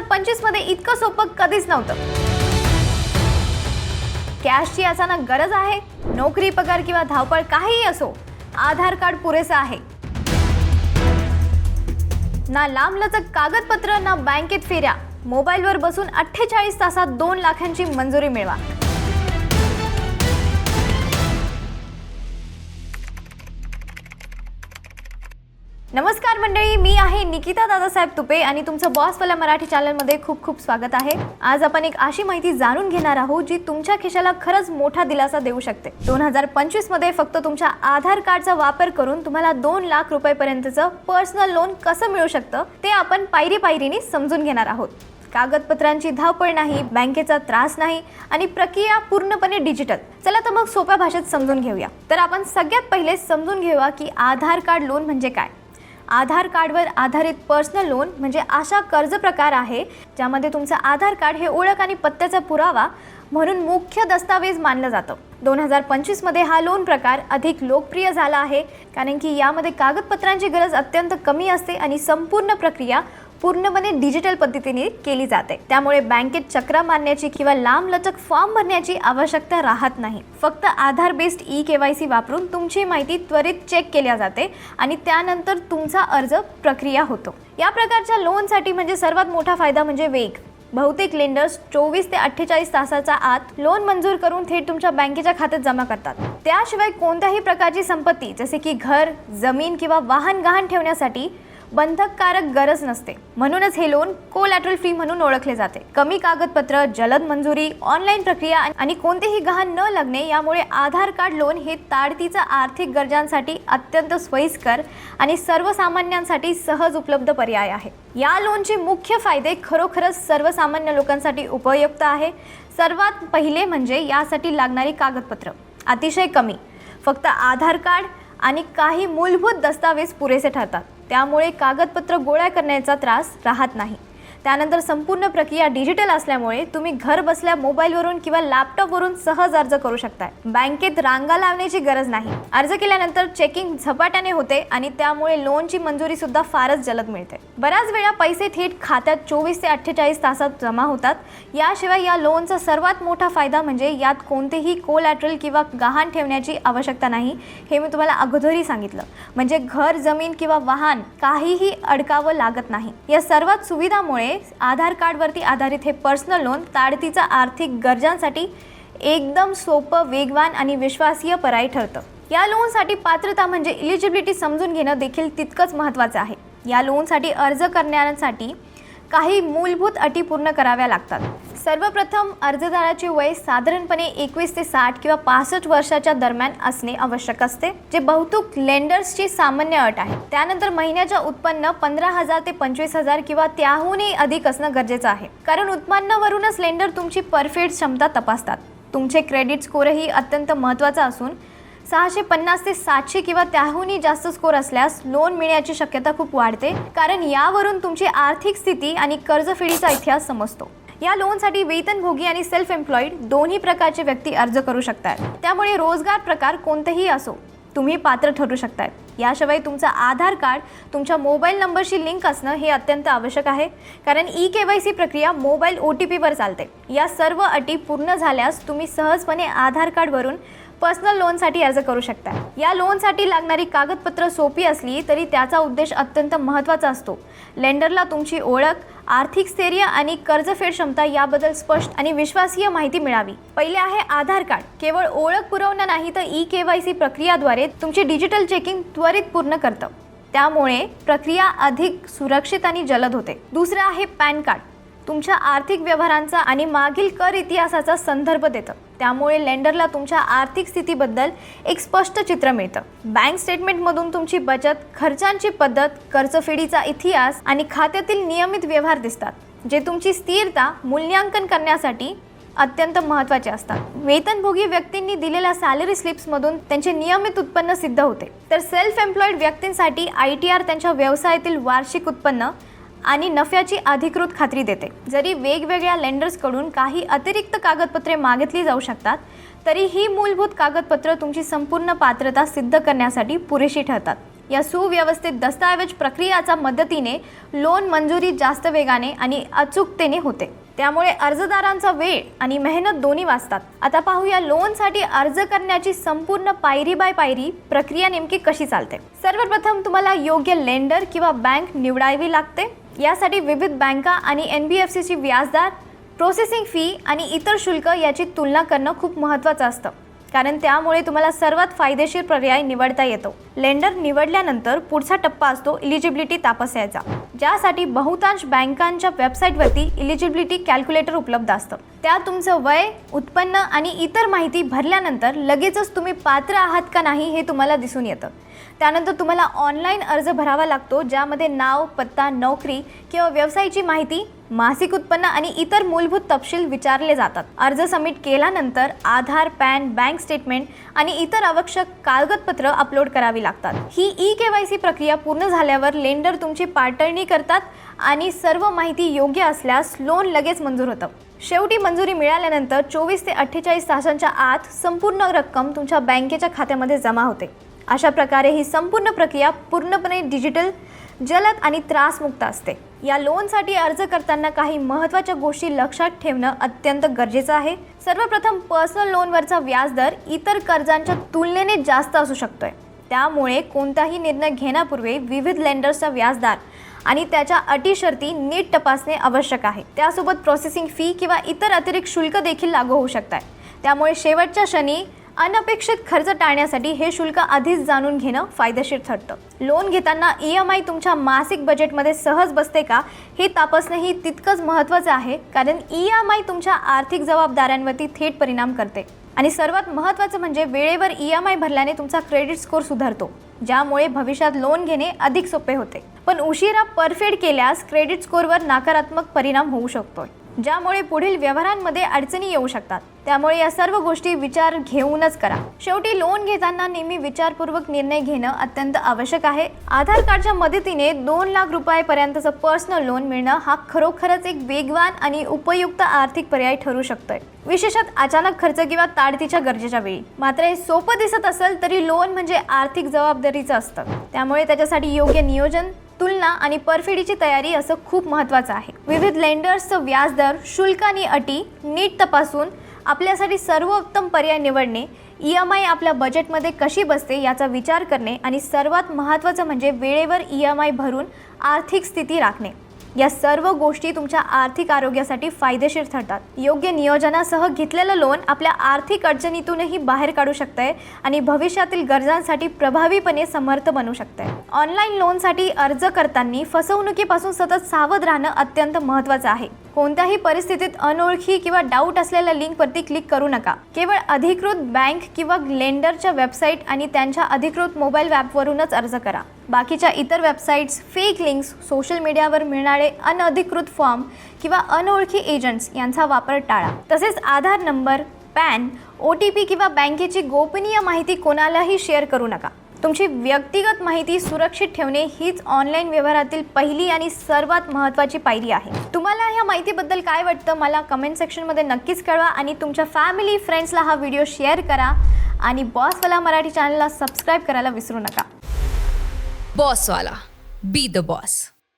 2025 मध्ये इतकं सोपं कधीच नव्हतं. कॅशची अचानक गरज आहे. नोकरी, पगार किंवा धावपळ काहीही असो, आधार कार्ड पुरेसं आहे. ना लांबलचक कागदपत्र, ना बँकेत फेऱ्या. मोबाईलवर बसून 48 तासात 2 लाखांची मंजुरी मिळवा. नमस्कार मंडळी, मी आहे निकिता दादासाहेब तुपे आणि तुमचं बॉसवाला मराठी चॅनलमध्ये खूप खूप स्वागत आहे. आज आपण एक अशी माहिती जाणून घेणार आहोत जी तुमच्या खिशाला खरंच मोठा दिलासा देऊ शकते. 2025 मध्ये फक्त तुमच्या आधार कार्डचा वापर करून तुम्हाला 2 लाख रुपयापर्यंतचं पर्सनल लोन कसं मिळू शकतं ते आपण पायरी पायरीने समजून घेणार आहोत. कागदपत्रांची धावपळ नाही, बँकेचा त्रास नाही आणि प्रक्रिया पूर्णपणे डिजिटल. चला तर मग सोप्या भाषेत समजून घेऊया. तर आपण सगळ्यात पहिले समजून घेऊया की आधार कार्ड लोन म्हणजे काय. आधार कार्डवर आधारित पर्सनल लोन म्हणजे अशा कर्ज प्रकार आहे ज्यामध्ये तुमचं आधार कार्ड हे ओळख आणि पत्त्याचा पुरावा म्हणून मुख्य दस्तावेज मानलं जातं. 2025 मध्ये हा लोन प्रकार अधिक लोकप्रिय झाला आहे कारण की यामध्ये कागदपत्रांची गरज अत्यंत कमी असते आणि संपूर्ण प्रक्रिया पूर्णपणे डिजिटल पद्धतीने केली जाते. त्यामुळे बँकेत चक्रा मारण्याची किंवा लांबलचक फॉर्म भरण्याची आवश्यकता राहत नाही. फक्त आधार बेस्ड ई-KYC वापरून तुमची माहिती त्वरित चेक केली जाते आणि त्यानंतर तुमचा अर्ज प्रक्रिया होतो. या प्रकारच्या लोनसाठी म्हणजे सर्वात मोठा फायदा म्हणजे वेग. बहुतेक लेंडर्स 24 ते 48 तासाच्या आत लोन मंजूर करून थेट तुमच्या बँकेच्या खात्यात जमा करतात. त्याशिवाय कोणत्याही प्रकारची संपत्ती जसे की घर, जमीन किंवा वाहन गहाण ठेवण्यासाठी बंधककारक गरज नसते. म्हणूनच हे लोन कोलॅटरल फ्री म्हणून ओळखले जाते. कमी कागदपत्र, जलद मंजुरी, ऑनलाईन प्रक्रिया आणि कोणतेही गहाण न लागणे यामुळे आधार कार्ड लोन हे ताडतीच्या आर्थिक गरजांसाठी अत्यंत सोयीस्कर आणि सर्वसामान्यांसाठी सहज उपलब्ध पर्याय आहे. या लोनचे मुख्य फायदे खरोखरच सर्वसामान्य लोकांसाठी उपयुक्त आहे. सर्वात पहिले म्हणजे यासाठी लागणारी कागदपत्र अतिशय कमी. फक्त आधार कार्ड आणि काही मूलभूत दस्तावेज पुरेसे ठरतात. त्यामुळे कागदपत्र गोळा करण्याचा त्रास राहत नाही. त्यानंतर संपूर्ण प्रक्रिया डिजिटल असल्यामुळे तुम्ही घर बसल्या मोबाईलवरून किंवा लॅपटॉपवरून सहज अर्ज करू शकताय. बँकेत रांगा लावण्याची गरज नाही. अर्ज केल्यानंतर चेकिंग झपाट्याने होते आणि त्यामुळे लोनची मंजुरी सुद्धा फारच जलद मिळते. बऱ्याच वेळा पैसे थेट खात्यात 24 ते 48 तासात जमा होतात. याशिवाय या लोनचा सर्वात मोठा फायदा म्हणजे यात कोणतेही कोलॅटरल किंवा गहाण ठेवण्याची आवश्यकता नाही. हे मी तुम्हाला अगोदरही सांगितलं. म्हणजे घर, जमीन किंवा वाहन काहीही अडकावं लागत नाही. या सर्वात सुविधामुळे आधार कार्डवरती आधारित हे पर्सनल लोन ताडतीच्या आर्थिक गरजांसाठी एकदम सोपं, वेगवान आणि विश्वासीय पर्याय ठरतं. या लोनसाठी पात्रता म्हणजे एलिजिबिलिटी समजून घेणं देखील तितकंच महत्त्वाचं आहे. या लोनसाठी अर्ज करण्यासाठी काही मूलभूत अटी पूर्ण कराव्या लागतात. सर्वप्रथम अर्जदाराचे वय साधारणपणे 21 ते 60 किंवा 65 वर्षाच्या दरम्यान असणे आवश्यक असते, जे बहुतेक लेंडर्सची सामान्य अट आहे. त्यानंतर महिन्याचे उत्पन्न 15,000 ते 25,000 किंवा त्याहूनही अधिक असणं गरजेचं आहे, कारण उत्पन्नावरूनच लेंडर तुमची परफेक्ट क्षमता तपासतात. तुमचे क्रेडिट स्कोरही अत्यंत महत्त्वाचा असून 650 ते 700 किंवा त्याहूनही जास्त स्कोर असल्यास लोन मिळण्याची शक्यता खूप वाढते, कारण यावरून तुमची आर्थिक स्थिती आणि कर्जफेडीचा इतिहास समजतो. या लोनसाठी वेतनभोगी आणि सेल्फ एम्प्लॉईड दोन्ही प्रकारचे व्यक्ती अर्ज करू शकतात. त्यामुळे रोजगार प्रकार कोणतेही असो तुम्ही पात्र ठरू शकतात. याशिवाय तुमचं आधार कार्ड तुमच्या मोबाईल नंबरशी लिंक असणं हे अत्यंत आवश्यक आहे, कारण ई-KYC प्रक्रिया मोबाईल OTPवर चालते. या सर्व अटी पूर्ण झाल्यास तुम्ही सहजपणे आधार कार्डवरून पर्सनल लोनसाठी अर्ज करू शकता. या लोनसाठी लागणारी कागदपत्र सोपी असली तरी त्याचा उद्देश अत्यंत महत्त्वाचा असतो. लेंडरला तुमची ओळख, आर्थिक स्थैर्य आणि कर्जफेड क्षमता याबद्दल स्पष्ट आणि विश्वासीय माहिती मिळावी. पहिले आहे आधार कार्ड. केवळ ओळख पुरवणं नाही तर ई-KYC प्रक्रियाद्वारे तुमची डिजिटल चेकिंग त्वरित पूर्ण करतं. त्यामुळे प्रक्रिया अधिक सुरक्षित आणि जलद होते. दुसरं आहे पॅन कार्ड. तुमच्या आर्थिक व्यवहारांचा आणि मागील कर इतिहासाचा संदर्भ देतं. त्यामुळे लेंडरला तुमच्या आर्थिक स्थितीबद्दल एक स्पष्ट चित्र मिळतं. बँक स्टेटमेंटमधून तुमची बचत, खर्चांची पद्धत, कर्जफेडीचा इतिहास आणि खात्यातील नियमित व्यवहार दिसतात, जे तुमची स्थिरता मूल्यांकन करण्यासाठी अत्यंत महत्त्वाचे असतात. वेतनभोगी व्यक्तींनी दिलेल्या सॅलरी स्लिप्समधून त्यांचे नियमित उत्पन्न सिद्ध होते, तर सेल्फ एम्प्लॉईड व्यक्तींसाठी ITR त्यांच्या व्यवसायातील वार्षिक उत्पन्न आणि नफ्याची अधिकृत खात्री देते. जरी वेगवेगळ्या लेंडर्सकडून काही अतिरिक्त कागदपत्रे मागितली जाऊ शकतात, तरी ही मूलभूत कागदपत्र तुमची संपूर्ण पात्रता सिद्ध करण्यासाठी पुरेशी ठरतात. या सुव्यवस्थित दस्तऐवज प्रक्रियाच्या मदतीने लोन मंजुरी जास्त वेगाने आणि अचूकतेने होते. त्यामुळे अर्जदारांचा वेळ आणि मेहनत दोन्ही वाचतात. आता पाहूया लोनसाठी अर्ज करण्याची संपूर्ण पायरी बाय पायरी प्रक्रिया नेमकी कशी चालते. सर्वप्रथम तुम्हाला योग्य लेंडर किंवा बँक निवडावी लागते. यासाठी विविध बँका आणि NBFCची व्याजदर, प्रोसेसिंग फी आणि इतर शुल्क याची तुलना करणं खूप महत्त्वाचं असतं, कारण त्यामुळे तुम्हाला सर्वात फायदेशीर पर्याय निवडता येतो. लेंडर निवडल्यानंतर पुढचा टप्पा असतो इलिजिबिलिटी तपासायचा, ज्यासाठी बहुतांश बँकांच्या वेबसाईटवरती इलिजिबिलिटी कॅल्क्युलेटर उपलब्ध असतं. त्यात तुमचं वय, उत्पन्न आणि इतर माहिती भरल्यानंतर लगेचच तुम्ही पात्र आहात का नाही हे तुम्हाला दिसून येतं. त्यानंतर तुम्हाला ऑनलाईन अर्ज भरावा लागतो, ज्यामध्ये नाव, पत्ता, नोकरी किंवा व्यवसायाची माहिती, मासिक उत्पन्न आणि इतर मूलभूत तपशील विचारले जातात. अर्ज सबमिट केल्यानंतर आधार, पॅन, बँक स्टेटमेंट आणि इतर आवश्यक कागदपत्र अपलोड करावी लागतात. ही eKYC प्रक्रिया पूर्ण झाल्यावर लेंडर तुमची पडताळणी करतात आणि सर्व माहिती योग्य असल्यास लोन लगेच मंजूर होतं. शेवटी मंजुरी मिळाल्यानंतर 24 ते 48 तासांच्या आत संपूर्ण रक्कम तुमच्या बँकेच्या खात्यामध्ये जमा होते. अशा प्रकारे ही संपूर्ण प्रक्रिया पूर्णपणे डिजिटल, जलद आणि त्रासमुक्त असते. या लोनसाठी अर्ज करताना काही महत्त्वाच्या गोष्टी लक्षात ठेवणं अत्यंत गरजेचं आहे. सर्वप्रथम पर्सनल लोनवरचा व्याजदर इतर कर्जांच्या तुलनेने जास्त असू शकतोय. त्यामुळे कोणताही निर्णय घेण्यापूर्वी विविध लेंडर्सचा व्याजदर आणि त्याच्या अटी शर्ती नीट तपासणे आवश्यक आहे. त्यासोबत प्रोसेसिंग फी किंवा इतर अतिरिक्त शुल्क देखील लागू होऊ शकतात. त्यामुळे शेवटच्या क्षणी अनपेक्षित खर्च टाळण्यासाठी हे शुल्क आधीच जाणून घेणं फायदेशीर ठरतं. लोन घेताना EMI तुमच्या मासिक बजेटमध्ये सहज बसते का हे तपासणंही तितकंच महत्त्वाचं आहे, कारण EMI तुमच्या आर्थिक जबाबदाऱ्यांवरती थेट परिणाम करते. आणि सर्वात महत्त्वाचं म्हणजे वेळेवर EMI भरल्याने तुमचा क्रेडिट स्कोअर सुधारतो, ज्यामुळे भविष्यात लोन घेणे अधिक सोपे होते. पण उशिरा परतफेड केल्यास क्रेडिट स्कोअरवर नकारात्मक परिणाम होऊ शकतो, ज्यामुळे पुढील व्यवहारांमध्ये अडचणी येऊ शकतात. त्यामुळे या सर्व गोष्टी विचार घेऊनच करा. शेवटी लोन घेताना नेहमी विचारपूर्वक निर्णय घेणं अत्यंत आवश्यक आहे. आधार कार्डच्या मदतीने 2 लाख रुपयापर्यंतचं पर्सनल लोन मिळणं हा खरोखरच एक वेगवान आणि उपयुक्त आर्थिक पर्याय ठरू शकतोय, विशेषतः अचानक खर्च किंवा ताडतीच्या गरजेच्या वेळी. मात्र हे सोपं दिसत असेल तरी लोन म्हणजे आर्थिक जबाबदारीचं असतं. त्यामुळे त्याच्यासाठी योग्य नियोजन, तुलना आणि परतफेडीची तयारी असं खूप महत्त्वाचं आहे. विविध लेंडर्सचं व्याजदर, शुल्क आणि अटी नीट तपासून आपल्यासाठी सर्वोत्तम पर्याय निवडणे, EMI आपल्या बजेटमध्ये कशी बसते याचा विचार करणे आणि सर्वात महत्त्वाचं म्हणजे वेळेवर EMI भरून आर्थिक स्थिती राखणे, या सर्व गोष्टी तुमच्या आर्थिक आरोग्यासाठी फायदेशीर ठरतात. योग्य नियोजनासह घेतलेलं लोन आपल्या आर्थिक अडचणीतूनही बाहेर काढू शकते आणि भविष्यातील गरजांसाठी प्रभावीपणे समर्थ बनू शकते. ऑनलाईन लोनसाठी अर्ज करताना फसवणुकीपासून सतत सावध राहणं अत्यंत महत्त्वाचं आहे. कोणत्याही परिस्थितीत अनोळखी किंवा डाऊट असलेल्या लिंकवरती क्लिक करू नका. केवळ अधिकृत बँक किंवा लेंडरच्या वेबसाईट आणि त्यांच्या अधिकृत मोबाईल ॲपवरूनच अर्ज करा. बाकीच्या इतर वेबसाईट्स, फेक लिंक्स, सोशल मीडियावर मिळणारे अनधिकृत फॉर्म किंवा अनोळखी एजंट्स यांचा वापर टाळा. तसेच आधार नंबर, पॅन, OTP किंवा बँकेची गोपनीय माहिती कोणालाही शेअर करू नका. तुमची व्यक्तिगत माहिती सुरक्षित ठेवणे हीच ऑनलाईन व्यवहारातील पहिली आणि सर्वात महत्त्वाची पायरी आहे. तुम्हाला ह्या माहितीबद्दल काय वाटतं मला कमेंट सेक्शनमध्ये नक्कीच कळवा आणि तुमच्या फॅमिली, फ्रेंड्सला हा व्हिडिओ शेअर करा आणि बॉसवाला मराठी चॅनलला सबस्क्राईब करायला विसरू नका. बॉसवाला, बी द बॉस.